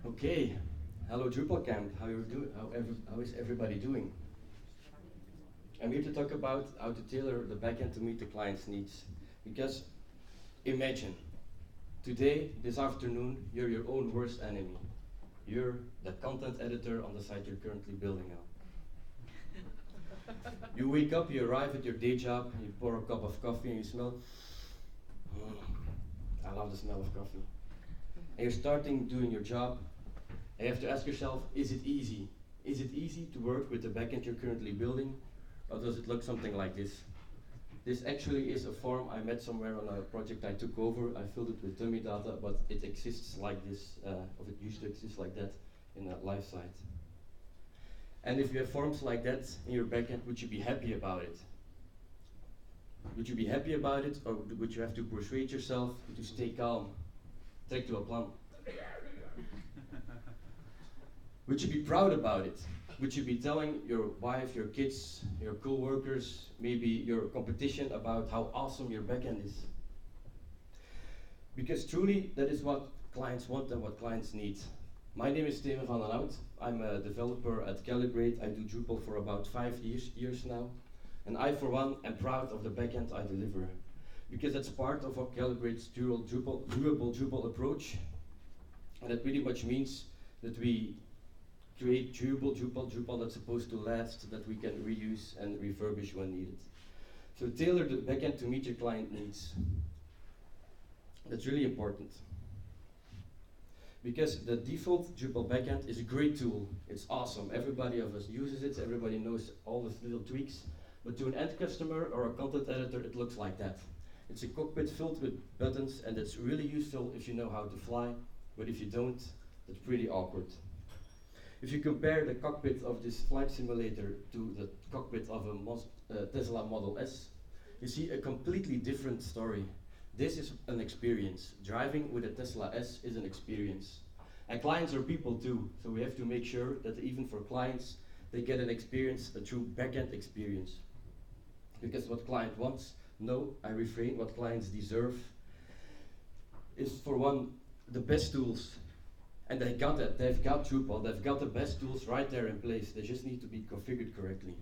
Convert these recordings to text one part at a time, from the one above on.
Okay, hello Drupalcamp. How is everybody doing? I'm here to talk about how to tailor the backend to meet the client's needs. Because imagine, today, this afternoon, you're your own worst enemy. You're the content editor on the site you're currently building now. You wake up, you arrive at your day job, you pour a cup of coffee and you smell, I love the smell of coffee. And you're starting doing your job, and you have to ask yourself, is it easy? Is it easy to work with the backend you're currently building, or does it look something like this? This actually is a form I met somewhere on a project I took over. I filled it with dummy data, but it exists like this, or it used to exist like that in a live site. And if you have forms like that in your backend, would you be happy about it? Would you be happy about it, or would you have to persuade yourself to stay calm, trek to a plan? Would you be proud about it? Would you be telling your wife, your kids, your co-workers, maybe your competition about how awesome your backend is? Because truly, that is what clients want and what clients need. My name is Tailor van Hout. I'm a developer at Calibrate. I do Drupal for about 5 years now. And I, for one, am proud of the backend I deliver. Because that's part of what Calibrate's durable Drupal approach. And that pretty much means that we create durable Drupal that's supposed to last, that we can reuse and refurbish when needed. So tailor the backend to meet your client needs. That's really important. Because the default Drupal backend is a great tool. It's awesome. Everybody of us uses it. Everybody knows all the little tweaks. But to an end customer or a content editor, it looks like that. It's a cockpit filled with buttons, and it's really useful if you know how to fly. But if you don't, it's pretty awkward. If you compare the cockpit of this flight simulator to the cockpit of a Tesla Model S, you see a completely different story. This is an experience. Driving with a Tesla S is an experience. And clients are people too, so we have to make sure that even for clients, they get an experience, a true backend experience. Because what client wants, no, I refrain, what clients deserve is, for one, the best tools. And they got that. They've got Drupal. They've got the best tools right there in place. They just need to be configured correctly.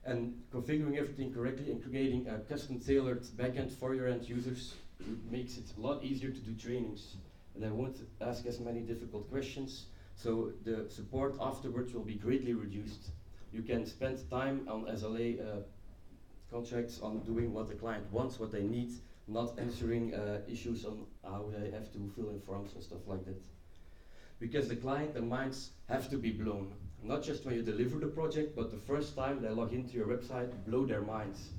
And configuring everything correctly and creating a custom tailored backend for your end users makes it a lot easier to do trainings. And they won't ask as many difficult questions. So the support afterwards will be greatly reduced. You can spend time on SLA contracts on doing what the client wants, what they need, not answering issues on how they have to fill in forms and stuff like that. Because the client, their minds have to be blown. Not just when you deliver the project, but the first time they log into your website, blow their minds.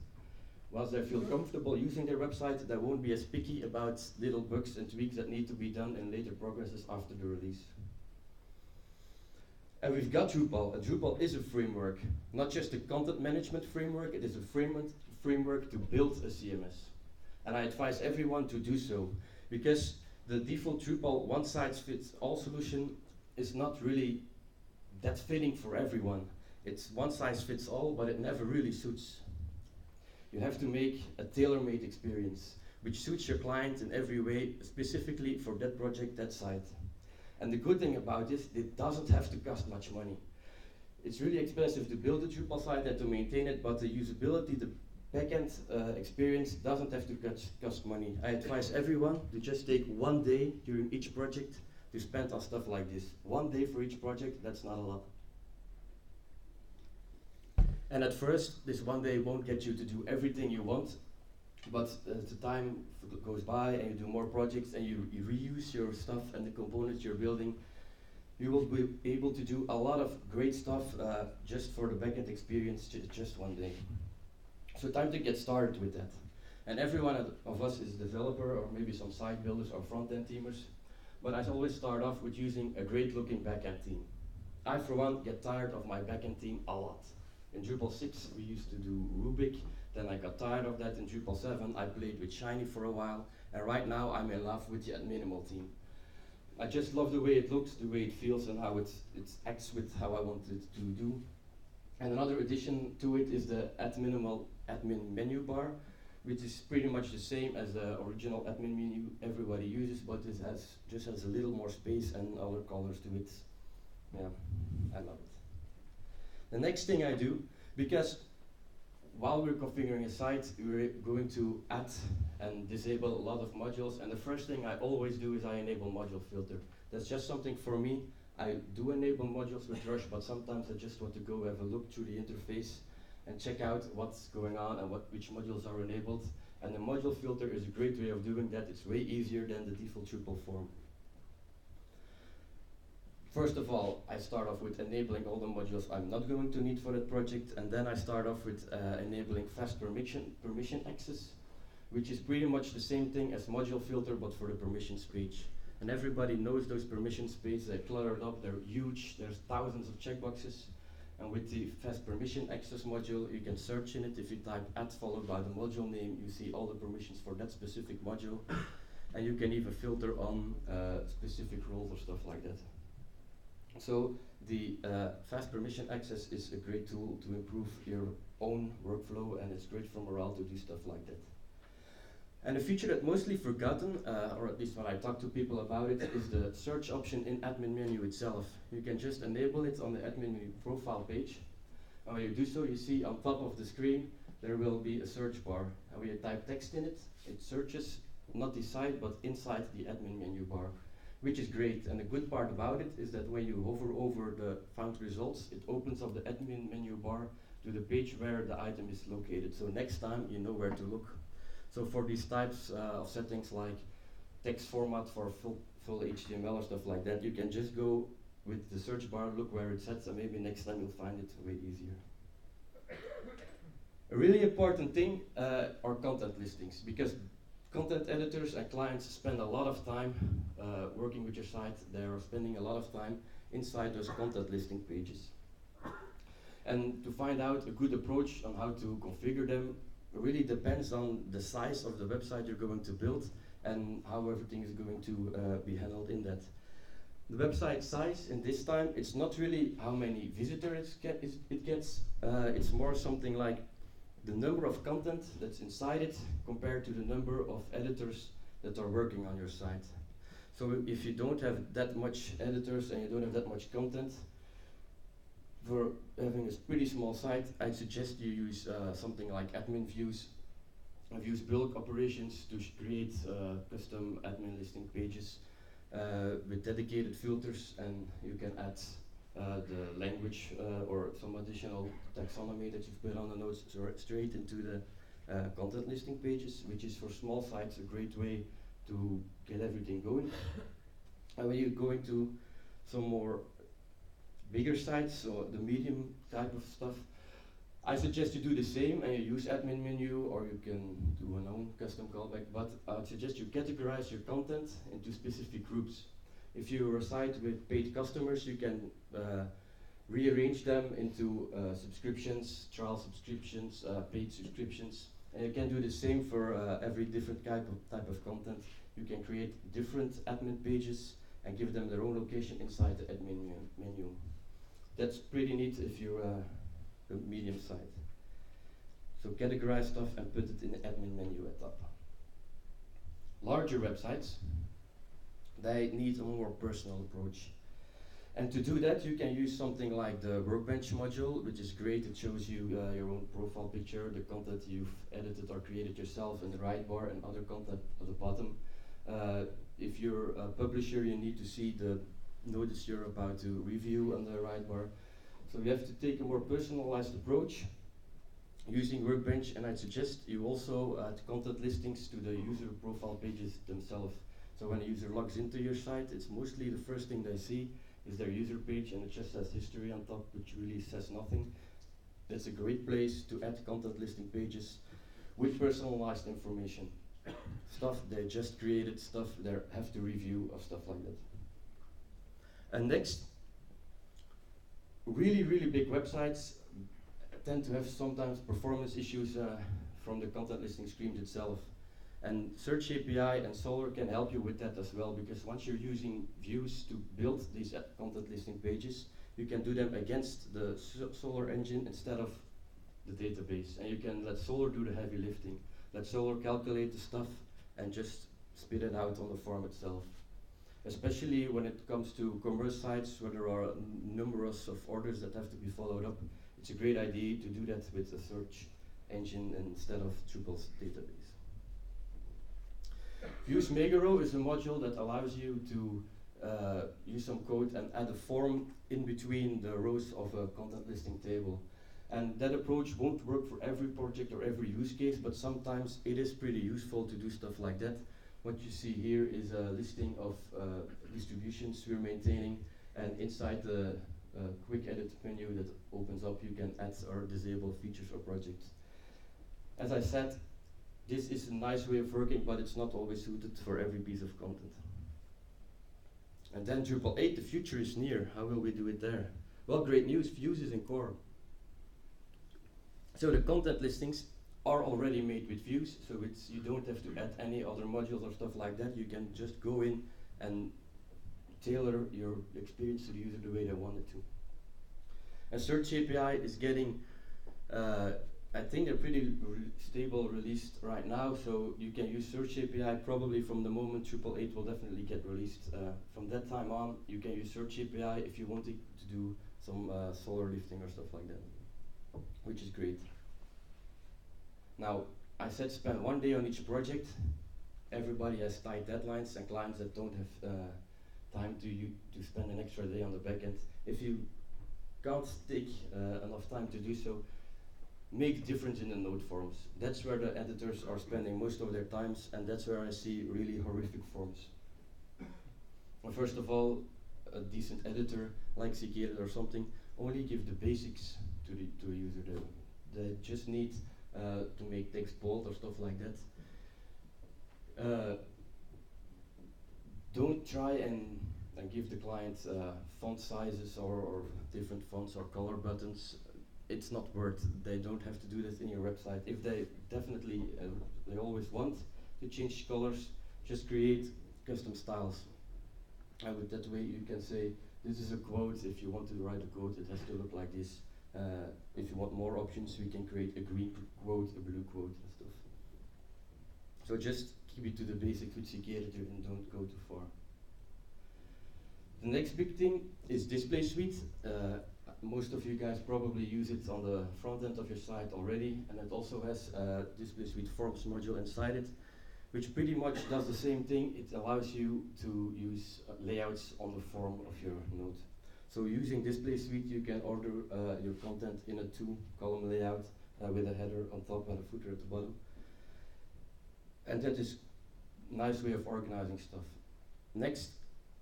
Once they feel comfortable using their website, they won't be as picky about little bugs and tweaks that need to be done in later progresses after the release. And we've got Drupal. And Drupal is a framework, not just a content management framework, it is a framework to build a CMS. And I advise everyone to do so, because the default Drupal one-size-fits-all solution is not really that fitting for everyone. It's one-size-fits-all, but it never really suits. You have to make a tailor-made experience, which suits your client in every way, specifically for that project, that site. And the good thing about this, it doesn't have to cost much money. It's really expensive to build a Drupal site and to maintain it, but the usability, the backend experience doesn't have to cost money. I advise everyone to just take 1 day during each project to spend on stuff like this. 1 day for each project, that's not a lot. And at first, this 1 day won't get you to do everything you want, but as the time goes by and you do more projects and you reuse your stuff and the components you're building, you will be able to do a lot of great stuff just for the backend experience, just 1 day. So time to get started with that. And every one of us is a developer, or maybe some site builders or front-end teamers, but I always start off with using a great-looking backend team. I, for one, get tired of my backend team a lot. In Drupal 6, we used to do Rubik, then I got tired of that. In Drupal 7, I played with Shiny for a while, and right now I'm in love with the minimal team. I just love the way it looks, the way it feels, and how it acts with how I want it to do. And another addition to it is the add minimal admin menu bar, which is pretty much the same as the original admin menu everybody uses, but it just has a little more space and other colors to it. Yeah, I love it. The next thing I do, because while we're configuring a site, we're going to add and disable a lot of modules, and the first thing I always do is I enable module filter. That's just something for me. I do enable modules with Rush, but sometimes I just want to go have a look through the interface and check out what's going on and which modules are enabled. And the module filter is a great way of doing that. It's way easier than the default Drupal form. First of all, I start off with enabling all the modules I'm not going to need for that project, and then I start off with enabling fast permission access, which is pretty much the same thing as module filter, but for the permissions page. And everybody knows those permissions pages. They're cluttered up, they're huge, there's thousands of checkboxes. And with the fast permission access module, you can search in it. If you type @ followed by the module name, you see all the permissions for that specific module. And you can even filter on specific roles or stuff like that. So the fast permission access is a great tool to improve your own workflow, and it's great for morale to do stuff like that. And a feature that's mostly forgotten, or at least when I talk to people about it, is the search option in admin menu itself. You can just enable it on the admin menu profile page. And when you do so, you see on top of the screen, there will be a search bar. And when you type text in it, it searches not the site, but inside the admin menu bar, which is great. And the good part about it is that when you hover over the found results, it opens up the admin menu bar to the page where the item is located. So next time, you know where to look. So for these types of settings like text format for full HTML or stuff like that, you can just go with the search bar, look where it's at, and maybe next time you'll find it way easier. A really important thing are content listings, because content editors and clients spend a lot of time working with your site. They are spending a lot of time inside those content listing pages. And to find out a good approach on how to configure them really depends on the size of the website you're going to build and how everything is going to be handled in that. The website size in this time, it's not really how many visitors it gets, it's more something like the number of content that's inside it compared to the number of editors that are working on your site. So if you don't have that much editors and you don't have that much content, for having a pretty small site, I'd suggest you use something like admin views. I've used bulk operations to create custom admin listing pages with dedicated filters, and you can add the language or some additional taxonomy that you've put on the notes straight into the content listing pages, which is for small sites a great way to get everything going. And when you go into some more bigger sites, or the medium type of stuff, I suggest you do the same and you use admin menu, or you can do an own custom callback, but I suggest you categorize your content into specific groups. If you're a site with paid customers, you can rearrange them into subscriptions, trial subscriptions, paid subscriptions, and you can do the same for every different type of content. You can create different admin pages and give them their own location inside the admin menu. That's pretty neat if you're a medium site. So categorize stuff and put it in the admin menu at top. Larger websites, they need a more personal approach. And to do that, you can use something like the Workbench module, which is great. It shows you your own profile picture, the content you've edited or created yourself in the right bar, and other content at the bottom. If you're a publisher, you need to see the notice you're about to review on the right bar. So you have to take a more personalized approach using Workbench, and I'd suggest you also add content listings to the user profile pages themselves. So when a user logs into your site, it's mostly the first thing they see is their user page, and it just has history on top, which really says nothing. That's a great place to add content listing pages with personalized information. Stuff they just created, stuff they have to review, or stuff like that. And next, really big websites tend to have sometimes performance issues from the content listing screens itself. And Search API and Solar can help you with that as well, because once you're using views to build these content listing pages, you can do them against the Solar engine instead of the database, and you can let Solar do the heavy lifting. let Tailor calculate the stuff and just spit it out on the form itself. Especially when it comes to commerce sites where there are numerous of orders that have to be followed up, it's a great idea to do that with a search engine instead of Drupal's database. Views Megaro is a module that allows you to use some code and add a form in between the rows of a content listing table. And that approach won't work for every project or every use case, but sometimes it is pretty useful to do stuff like that. What you see here is a listing of distributions we're maintaining, and inside the quick edit menu that opens up, you can add or disable features or projects. As I said, this is a nice way of working, but it's not always suited for every piece of content. And then Drupal 8, the future is near. How will we do it there? Well, great news, views is in core. So the content listings are already made with views, so you don't have to add any other modules or stuff like that. You can just go in and tailor your experience to the user the way they want it to. And Search API is getting, I think they're pretty stable released right now, so you can use Search API probably from the moment Drupal 8 will definitely get released. From that time on, you can use Search API if you wanted to do some solar lifting or stuff like that, which is great. Now, I said spend 1 day on each project. Everybody has tight deadlines and clients that don't have time to spend an extra day on the backend. If you can't take enough time to do so, make the difference in the node forms. That's where the editors are spending most of their times, and that's where I see really horrific forms. Well, first of all, a decent editor like Cicada or something only give the basics to a user. They just need to make text bold or stuff like that. Don't try and give the client font sizes or different fonts or color buttons. It's not worth it. They don't have to do that in your website. If they definitely, they always want to change colors, just create custom styles. And with that way you can say, this is a quote. If you want to write a quote, it has to look like this. If you want more options, we can create a green quote, a blue quote, and stuff. So just keep it to the basics with CK editor and don't go too far. The next big thing is display suite. Most of you guys probably use it on the front end of your site already, and it also has a display suite forms module inside it, which pretty much does the same thing. It allows you to use layouts on the form of your node. So using display suite, you can order your content in a 2-column layout with a header on top and a footer at the bottom. And that is a nice way of organizing stuff. Next,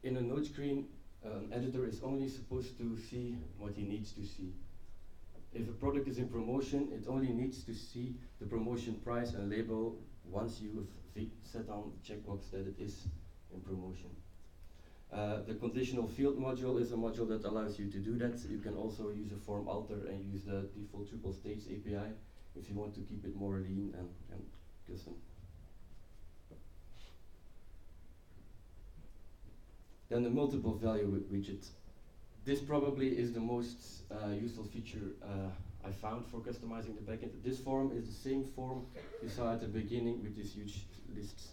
in a node screen, an editor is only supposed to see what he needs to see. If a product is in promotion, it only needs to see the promotion price and label once you have set on the checkbox that it is in promotion. The conditional field module is a module that allows you to do that. You can also use a form alter and use the default Drupal states API if you want to keep it more lean and custom. Then the multiple value widget. This probably is the most useful feature I found for customizing the backend. This form is the same form you saw at the beginning with these huge lists.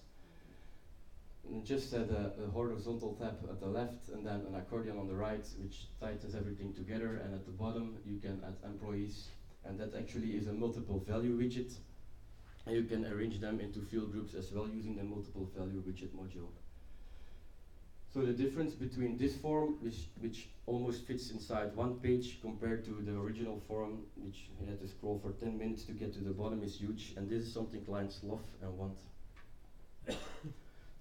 And just had a horizontal tab at the left and then an accordion on the right, which tightens everything together, and at the bottom you can add employees, and that actually is a multiple value widget, and you can arrange them into field groups as well using the multiple value widget module. So the difference between this form, which almost fits inside one page, compared to the original form, which you had to scroll for 10 minutes to get to the bottom, is huge, and this is something clients love and want.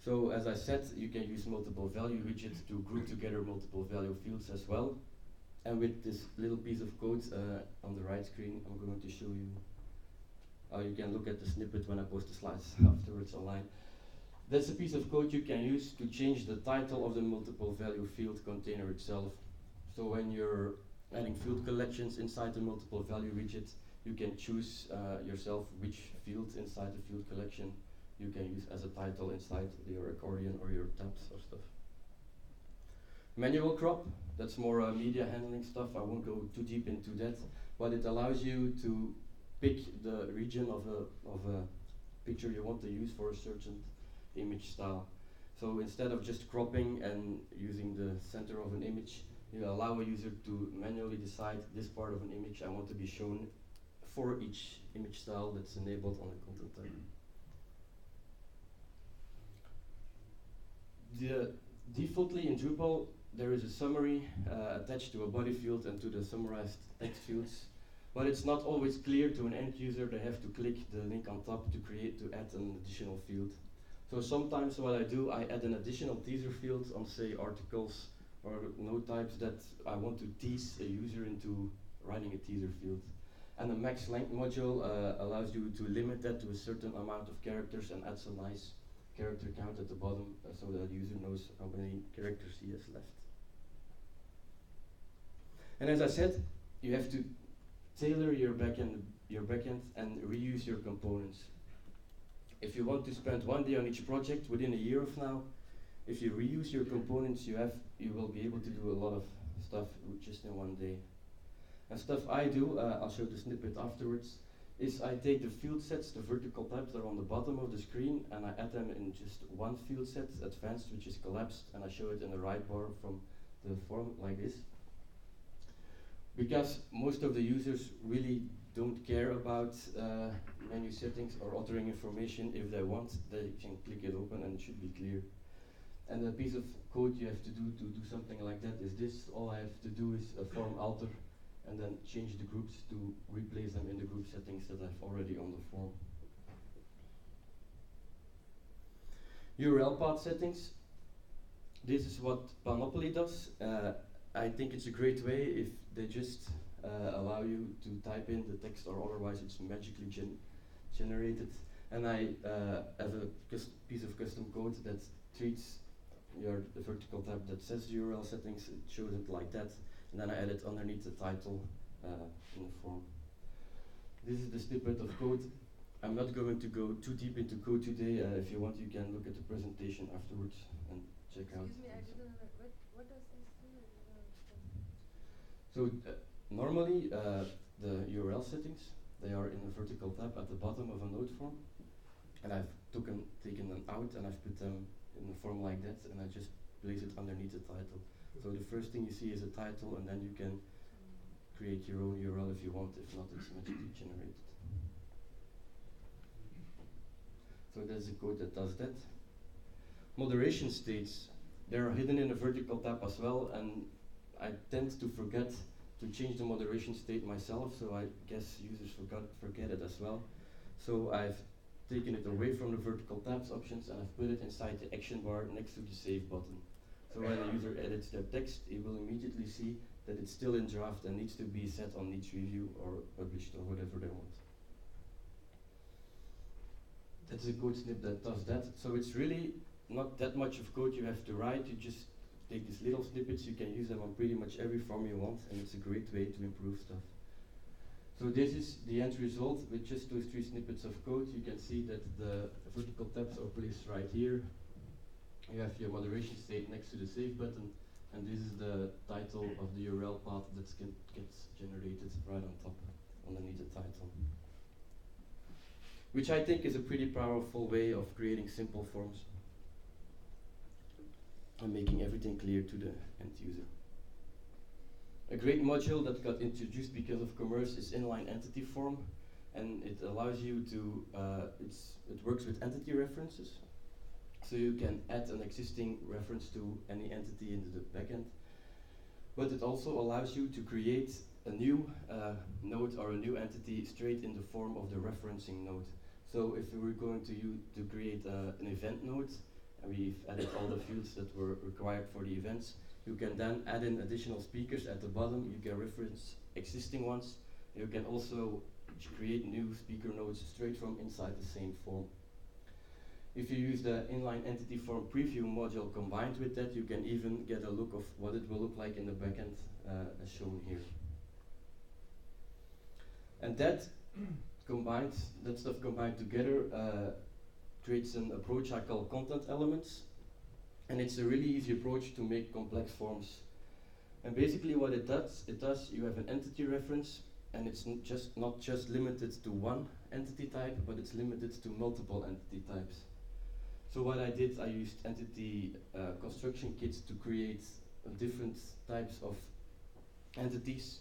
So as I said, you can use multiple value widgets to group together multiple value fields as well. And with this little piece of code on the right screen, I'm going to show you how you can look at the snippet when I post the slides afterwards online. That's a piece of code you can use to change the title of the multiple value field container itself. So when you're adding field collections inside the multiple value widget, you can choose yourself which field inside the field collection you can use as a title inside your accordion or your tabs or stuff. Manual crop, that's more media handling stuff. I won't go too deep into that, but it allows you to pick the region of a picture you want to use for a certain image style. So instead of just cropping and using the center of an image, you allow a user to manually decide this part of an image I want to be shown for each image style that's enabled on the content type. Defaultly in Drupal, there is a summary attached to a body field and to the summarized text fields, but it's not always clear to an end user. They have to click the link on top to add an additional field. So sometimes what I do, I add an additional teaser field on, say, articles or node types that I want to tease a user into writing a teaser field. And the max length module allows you to limit that to a certain amount of characters and adds a nice character count at the bottom so that the user knows how many characters he has left. And as I said, you have to tailor your backend and reuse your components. If you want to spend 1 day on each project within a year of now, if you reuse your components you will be able to do a lot of stuff just in 1 day. And stuff I do, I'll show the snippet afterwards, is I take the field sets, the vertical tabs that are on the bottom of the screen, and I add them in just one field set, advanced, which is collapsed, and I show it in the right bar from the form like this. Because most of the users really don't care about menu settings or altering information. If they want, they can click it open and it should be clear. And the piece of code you have to do something like that is this. All I have to do is a form alter and then change the groups to replace them in the group settings that I've already on the form. URL path settings. This is what Panoply does. I think it's a great way if they just allow you to type in the text, or otherwise it's magically generated. And I have a piece of custom code that treats the vertical tab that says URL settings, it shows it like that, and then I add it underneath the title in the form. This is the snippet of code. I'm not going to go too deep into code today. If you want, you can look at the presentation afterwards and check out. Excuse me, I didn't know what does this do? So normally the URL settings, they are in a vertical tab at the bottom of a node form, and I've taken them out and I've put them in a form like that, and I just place it underneath the title. So the first thing you see is a title, and then you can create your own URL if you want. If not, it's magically generated. So that's the code that does that. Moderation states, they are hidden in a vertical tab as well, and I tend to forget to change the moderation state myself, so I guess users forget it as well. So I've taken it away from the vertical tabs options and I've put it inside the action bar next to the save button. So when a user edits their text, it will immediately see that it's still in draft and needs to be set on each review or published or whatever they want. That's a code snip that does that. So it's really not that much of code you have to write. You just take these little snippets, you can use them on pretty much every form you want, and it's a great way to improve stuff. So this is the end result with just those 3 snippets of code. You can see that the vertical tabs are placed right here. You have your moderation state next to the save button, and this is the title of the URL path that gets generated right on top, underneath the title. Which I think is a pretty powerful way of creating simple forms and making everything clear to the end user. A great module that got introduced because of commerce is Inline entity form, and it allows you to, it works with entity references. So you can add an existing reference to any entity into the backend. But it also allows you to create a new node or a new entity straight in the form of the referencing node. So if we were going to create an event node, and we've added all the fields that were required for the events, you can then add in additional speakers at the bottom. You can reference existing ones. You can also create new speaker nodes straight from inside the same form. If you use the inline entity form preview module combined with that, you can even get a look of what it will look like in the backend as shown here. And that stuff combined together creates an approach I call content elements. And it's a really easy approach to make complex forms. And basically what it does, you have an entity reference, and it's not just limited to one entity type, but it's limited to multiple entity types. So what I did, I used entity construction kits to create different types of entities,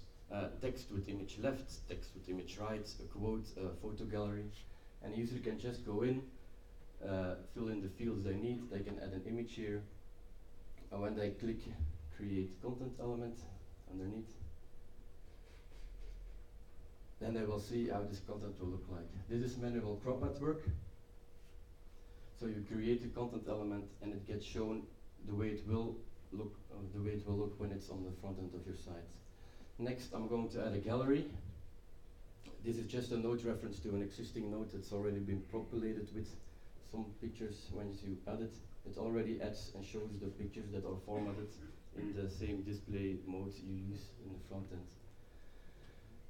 text with image left, text with image right, a quote, a photo gallery, and a user can just go in, fill in the fields they need, they can add an image here, and when they click create content element underneath, then they will see how this content will look like. This is manual crop at work. So you create a content element and it gets shown the way it will look, when it's on the front end of your site. Next, I'm going to add a gallery. This is just a node reference to an existing node that's already been populated with some pictures. Once you add it, it already adds and shows the pictures that are formatted in the same display mode you use in the front end.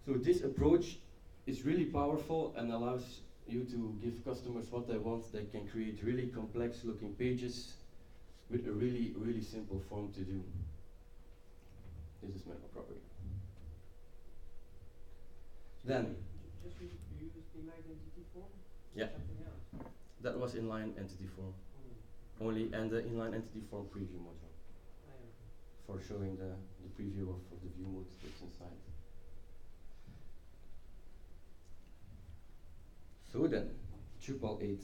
So this approach is really powerful and allows you to give customers what they want. They can create really complex looking pages with a really, really simple form to do. This is manual property. Then, just you used inline entity form? Yeah. Something else? That was inline entity form. Only, and the inline entity form preview module for showing the preview of the view mode that's inside. So then, Drupal 8.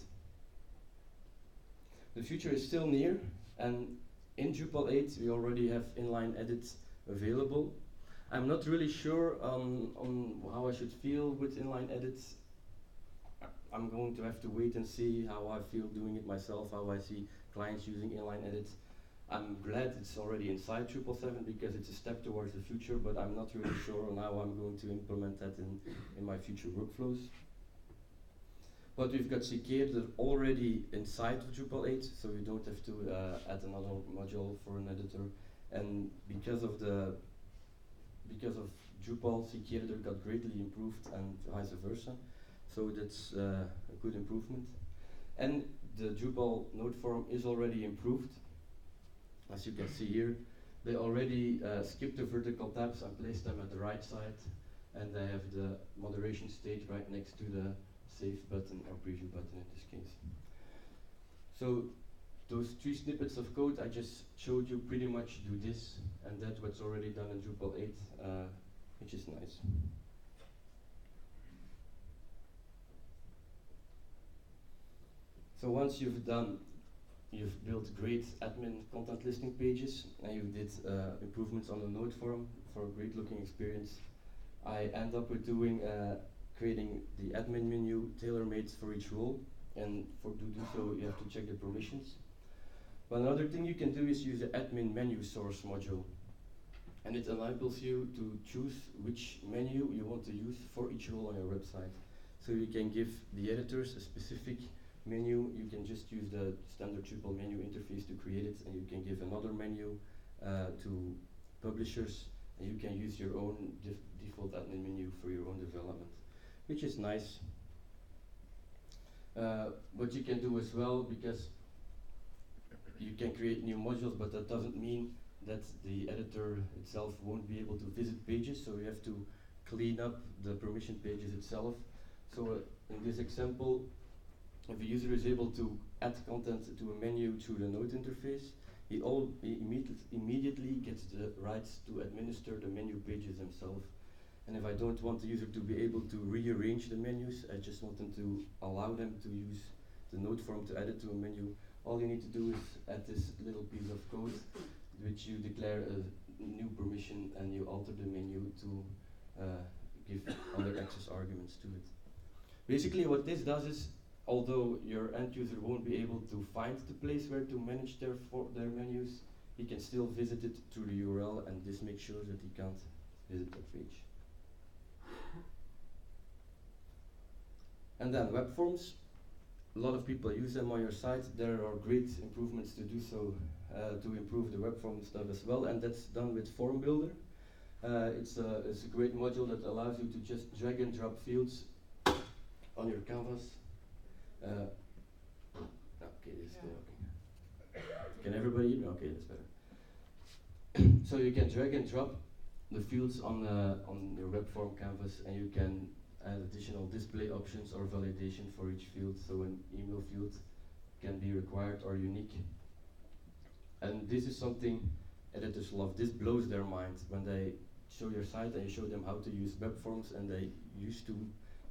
The future is still near, and in Drupal 8 we already have inline edits available. I'm not really sure on how I should feel with inline edits. I'm going to have to wait and see how I feel doing it myself, how I see clients using inline edits. I'm glad it's already inside Drupal 7 because it's a step towards the future, but I'm not really sure on how I'm going to implement that in my future workflows. But we've got Cicada already inside of Drupal 8, so you don't have to add another module for an editor. And because of Drupal, Cicada got greatly improved and vice versa. So that's a good improvement. And the Drupal node form is already improved. As you can see here, they already skipped the vertical tabs and placed them at the right side. And they have the moderation stage right next to the save button or preview button in this case. So those 3 snippets of code I just showed you pretty much do this, and that's what's already done in Drupal 8, which is nice. So once you've built great admin content listing pages, and you did improvements on the node form for a great looking experience, I end up with doing creating the admin menu tailor-made for each role, and to do so you have to check the permissions. But another thing you can do is use the admin menu source module, and it enables you to choose which menu you want to use for each role on your website. So you can give the editors a specific menu. You can just use the standard Drupal menu interface to create it, and you can give another menu to publishers, and you can use your own default admin menu for your own development, which is nice. What you can do as well, because you can create new modules, but that doesn't mean that the editor itself won't be able to visit pages, so you have to clean up the permission pages itself. So in this example, if a user is able to add content to a menu through the node interface, he immediately gets the rights to administer the menu pages themselves. And if I don't want the user to be able to rearrange the menus, I just want them to allow them to use the node form to add it to a menu. All you need to do is add this little piece of code, which you declare a new permission, and you alter the menu to give other access arguments to it. Basically what this does is, although your end user won't be able to find the place where to manage their menus, he can still visit it through the URL, and this makes sure that he can't visit that page. And then web forms. A lot of people use them on your site. There are great improvements to do so, to improve the web form stuff as well, and that's done with Form Builder. It's a great module that allows you to just drag and drop fields on your canvas. Okay, this is still working. Can everybody hear me? Okay, that's better. So you can drag and drop the fields on your web form canvas, and you can add additional display options or validation for each field, so an email field can be required or unique. And this is something editors love. This blows their mind when they show your site and you show them how to use web forms, and they used to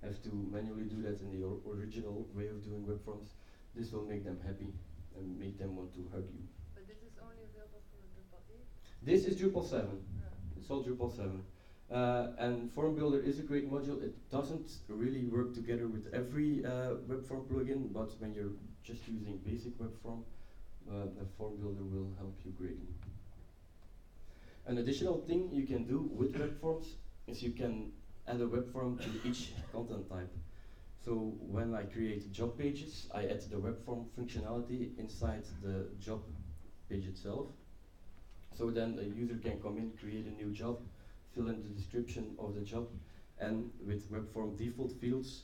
have to manually do that in the original way of doing web forms. This will make them happy and make them want to hug you. But this is only available for Drupal 8? This is Drupal 7. Yeah. It's all Drupal 7. And Form Builder is a great module. It doesn't really work together with every web form plugin, but when you're just using basic web form, the Form Builder will help you greatly. An additional thing you can do with web forms is you can add a web form to each content type. So when I create job pages, I add the web form functionality inside the job page itself. So then a user can come in, create a new job, fill in the description of the job, and with web form default fields,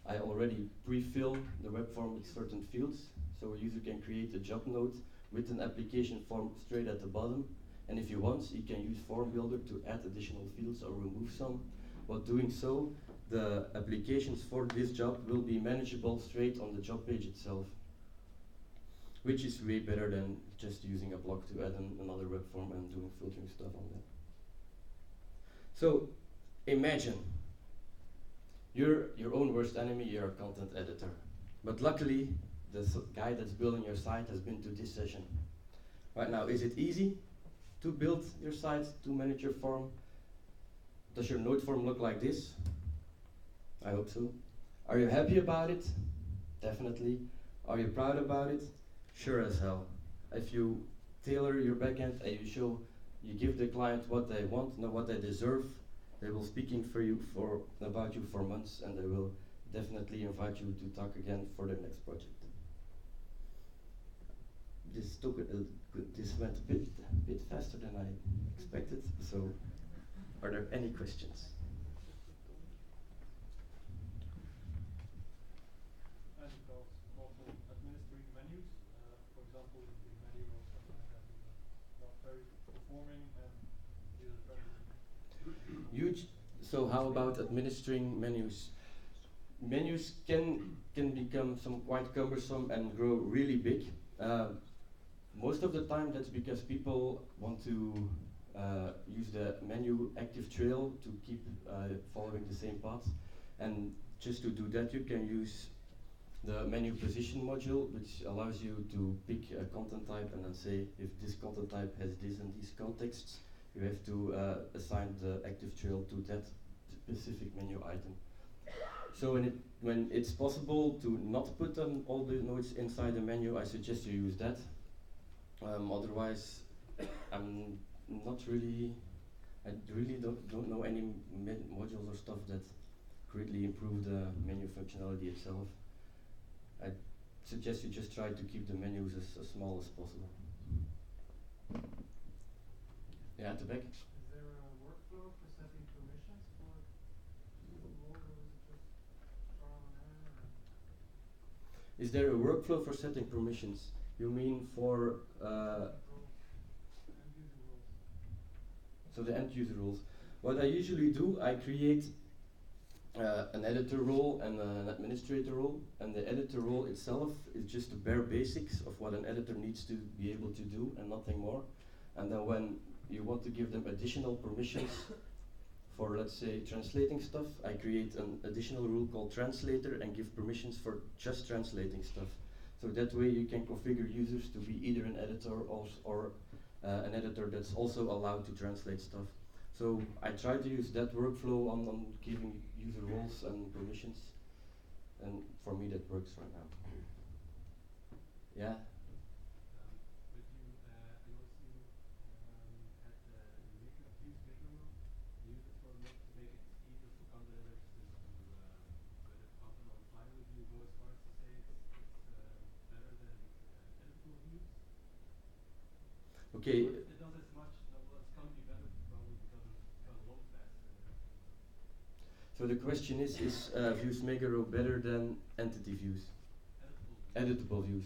I already pre-fill the web form with certain fields. So a user can create a job node with an application form straight at the bottom. And if you want, you can use Form Builder to add additional fields or remove some. But doing so, the applications for this job will be manageable straight on the job page itself, which is way better than just using a block to add another web form and doing filtering stuff on that. So imagine you're your own worst enemy, you're a content editor. But luckily, the guy that's building your site has been to this session. Right now, is it easy to build your site, to manage your form? Does your node form look like this? I hope so. Are you happy about it? Definitely. Are you proud about it? Sure as hell. If you tailor your backend and you give the client what they want, not what they deserve, they will speaking about you for months, and they will definitely invite you to talk again for the next project. This went a bit faster than I expected, so are there any questions? And also administering menus, for example, if the menu or something like that is not very performing and user-friendly. Huge. So how about administering menus? Menus can become quite cumbersome and grow really big. Most of the time that's because people want to use the menu active trail to keep following the same path. And just to do that, you can use the menu position module, which allows you to pick a content type and then say if this content type has this and these contexts, you have to assign the active trail to that specific menu item. So when it's possible to not put all the nodes inside the menu, I suggest you use that. Otherwise, I really don't know any modules or stuff that greatly improve the menu functionality itself. I suggest you just try to keep the menus as small as possible. Yeah, at the back. Is there a workflow for setting permissions for the role, or is it just trial and error? Is there a workflow for setting permissions? You mean for End-user roles. so the end user roles? What I usually do, I create an editor role and an administrator role, and the editor role itself is just the bare basics of what an editor needs to be able to do and nothing more. And then when you want to give them additional permissions for, let's say, translating stuff, I create an additional rule called translator and give permissions for just translating stuff. So that way you can configure users to be either an editor or an editor that's also allowed to translate stuff. So I try to use that workflow on giving user roles and permissions, and for me that works right now. Yeah? But you, I noticed you had the use maker rule. You use it for to make it easier for content editors to whether content on file. Would you go as far as to say it's better than editable views? Okay. It does as much. Well, it's gonna be better probably because it's gonna load faster. So the question is views maker row better than entity views? Editable views.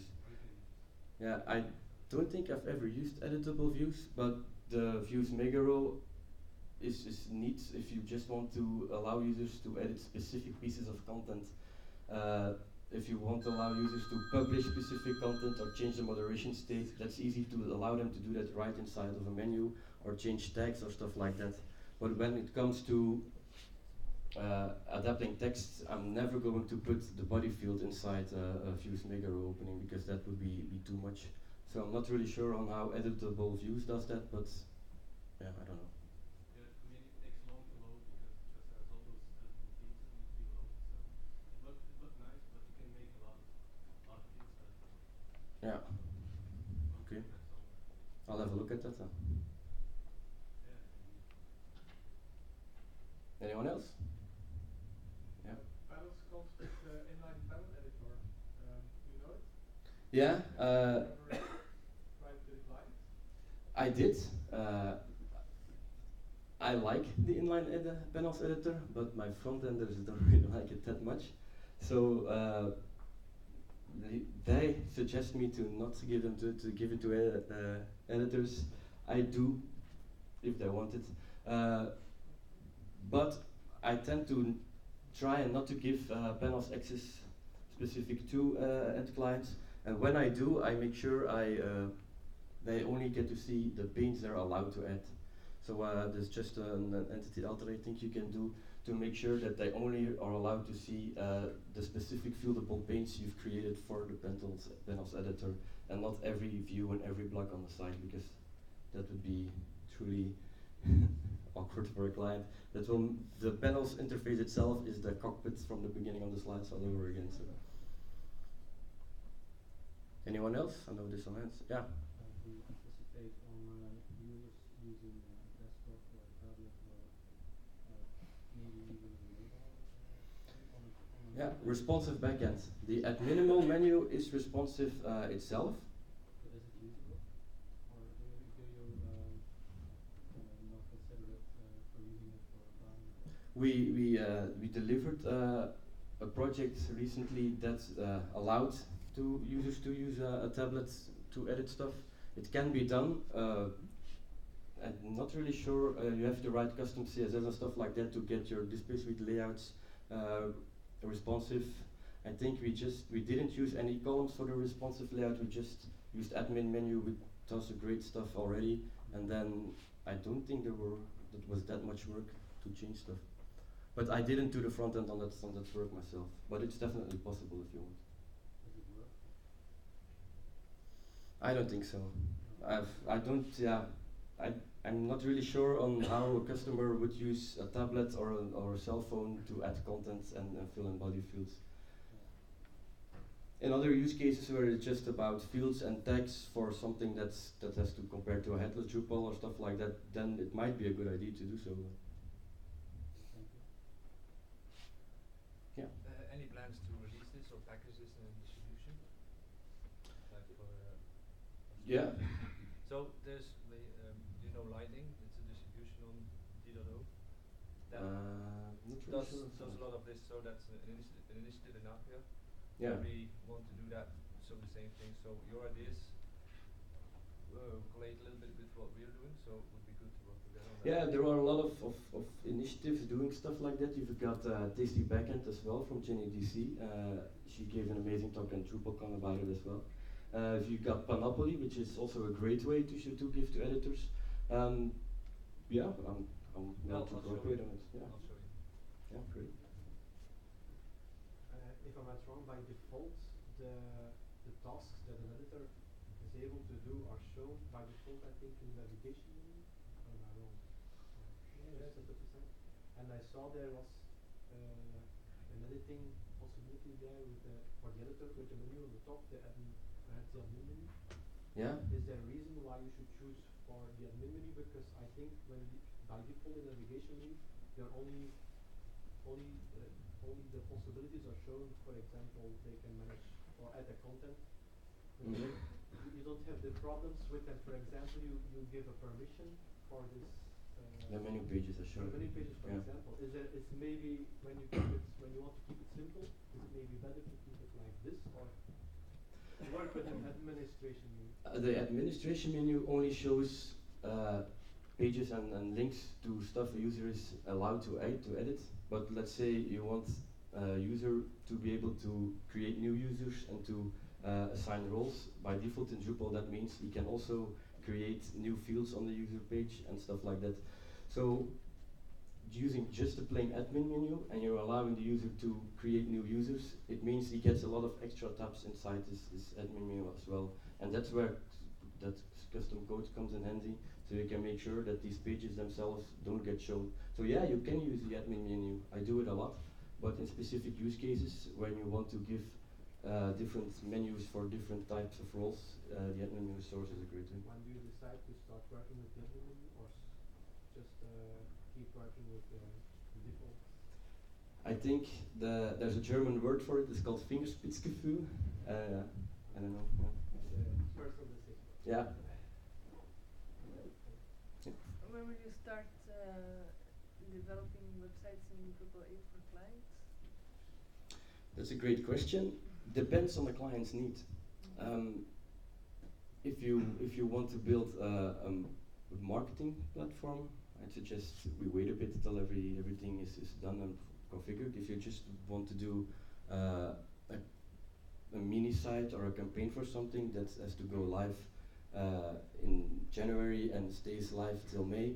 Yeah, I don't think I've ever used editable views, but the views maker row is neat if you just want to allow users to edit specific pieces of content. If you want to allow users to publish specific content or change the moderation state, that's easy to allow them to do that right inside of a menu or change tags or stuff like that. But when it comes to adapting text, I'm never going to put the body field inside a views mega row opening because that would be too much. So I'm not really sure on how editable views does that, but yeah, I don't know. Yeah, I mean, it takes long to load because there's all those editable fields that need to be loaded. So it looks nice, but you can make a lot of fields editable. Yeah. So Okay. that's somewhere. I'll have a look at that then. Yeah. Anyone else? Yeah. Panels comes with inline panel editor. You know it? Yeah. Ever tried to apply it? I did. I like the inline panels editor, but my front enders don't really like it that much. So they suggest me to not give them to give it to editors. I do, if they want it. But I tend to try and not to give panels access specific to end clients. And when I do, I make sure they only get to see the panes they're allowed to add. So there's just an entity alter I think you can do to make sure that they only are allowed to see the specific fieldable panes you've created for the panels editor, and not every view and every block on the side, because that would be truly awkward for a client. That will the panels interface itself is the cockpit from the beginning of the slides all over again. So. Anyone else? I know there's some hands. Yeah. Do you anticipate on users using desktop or tablet or maybe even a mobile on a Yeah, responsive backend. The at minimal menu is responsive itself. But is it usable? Or do you not consider it for using it for a time? We delivered a project recently that allowed users to use a tablet to edit stuff. It can be done. I'm not really sure you have to write custom CSS and stuff like that to get your display suite layouts responsive. I think we didn't use any columns for the responsive layout. We just used admin menu, which does great stuff already. And then I don't think that was that much work to change stuff. But I didn't do the front end on that work myself. But it's definitely possible if you want. Does it work? I don't think so. I'm not really sure on how a customer would use a tablet or a cell phone to add content and fill in body fields. In other use cases where it's just about fields and tags for something that has to compare to a headless Drupal or stuff like that, then it might be a good idea to do so. Thank you. Yeah. Any plans to release this or package this in distribution? Like for, Yeah. so there's you know Lightning, it's a distribution on D.O. That Not really does sure. a lot of this, so that's an initiative in Apia. Yeah. We want to do that, so the same thing. So your ideas collate a little bit with what we're doing, so it would be good to work together on that. Yeah, there are a lot of initiatives doing stuff like that. You've got Tasty Backend as well from Jenny DC. She gave an amazing talk on Drupalcamp about it as well. You've got Panoply, which is also a great way to give to editors. Yeah, I'm Well, not to I'll show cooperate you. on it. Yeah, I'll show you. yeah, great. If I'm not wrong, by default, the tasks that an editor is able to do are shown by default, I think, in the navigation menu. Or am I wrong? Yes, 100%. And I saw there was an editing possibility there with for the editor with the menu on the top, perhaps the admin menu. Yeah. Is there a reason why you should choose for the admin menu? Because I think by default in the navigation menu, there are only the possibilities are shown. For example, they can manage or add the content. Mm-hmm. You don't have the problems with them. For example, you give a permission for this. The menu pages are shown. For menu pages, for Yeah. example, it's maybe when you want to keep it simple, is it maybe better to keep it like this or work with an administration menu? The administration menu only shows pages and links to stuff a user is allowed to edit. But let's say you want a user to be able to create new users and to assign roles. By default in Drupal, that means he can also create new fields on the user page and stuff like that. So using just a plain admin menu and you're allowing the user to create new users, it means he gets a lot of extra tabs inside this admin menu as well. And that's where that custom code comes in handy, so you can make sure that these pages themselves don't get shown. So yeah, you can use the admin menu. I do it a lot, but in specific use cases when you want to give different menus for different types of roles, the admin menu source is a great thing. When do you decide to start working with the admin menu, or just keep working with the default? I think there's a German word for it. It's called Fingerspitzgefühl. I don't know. Personal decision. Yeah. When will you start developing websites in Drupal 8 for clients? That's a great question. Depends on the client's need. If you want to build a marketing platform, I'd suggest we wait a bit till everything is done and configured. If you just want to do a mini site or a campaign for something that has to go live in January and stays live till May,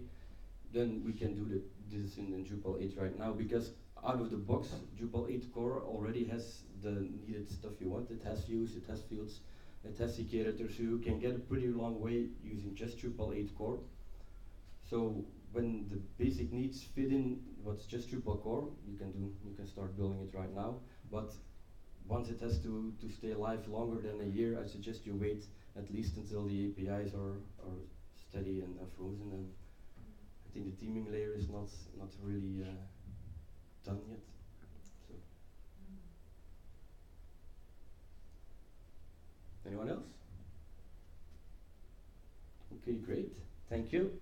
then we can do this in Drupal 8 right now, because out of the box, Drupal 8 core already has the needed stuff you want. It has views, it has fields, it has CK editors, so you can get a pretty long way using just Drupal 8 core. So when the basic needs fit in what's just Drupal core, you can start building it right now. But once it has to stay live longer than a year, I suggest you wait at least until the APIs are steady and frozen. And I think the theming layer is not really done yet. So. Anyone else? Okay, great. Thank you.